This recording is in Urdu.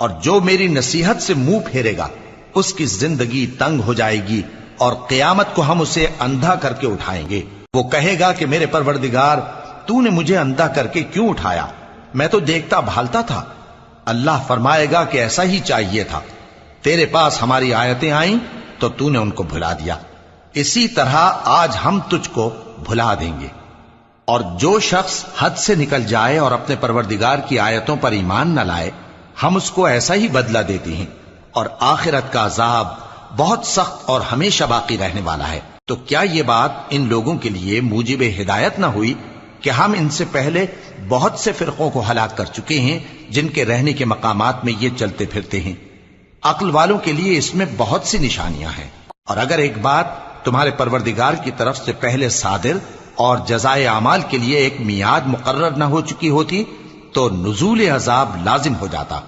اور جو میری نصیحت سے منہ پھیرے گا اس کی زندگی تنگ ہو جائے گی، اور قیامت کو ہم اسے اندھا کر کے اٹھائیں گے۔ وہ کہے گا کہ میرے پروردگار، تو نے مجھے اندھا کر کے کیوں اٹھایا؟ میں تو دیکھتا بھالتا تھا۔ اللہ فرمائے گا کہ ایسا ہی چاہیے تھا، تیرے پاس ہماری آیتیں آئیں تو تو نے ان کو بھلا دیا، اسی طرح آج ہم تجھ کو بھلا دیں گے۔ اور جو شخص حد سے نکل جائے اور اپنے پروردگار کی آیتوں پر ایمان نہ لائے، ہم اس کو ایسا ہی بدلہ دیتے ہیں، اور آخرت کا عذاب بہت سخت اور ہمیشہ باقی رہنے والا ہے۔ تو کیا یہ بات ان لوگوں کے لیے موجب ہدایت نہ ہوئی کہ ہم ان سے پہلے بہت سے فرقوں کو ہلاک کر چکے ہیں جن کے رہنے کے مقامات میں یہ چلتے پھرتے ہیں؟ عقل والوں کے لیے اس میں بہت سی نشانیاں ہیں۔ اور اگر ایک بات تمہارے پروردگار کی طرف سے پہلے صادر اور جزائے اعمال کے لیے ایک میعاد مقرر نہ ہو چکی ہوتی تو نزول عذاب لازم ہو جاتا۔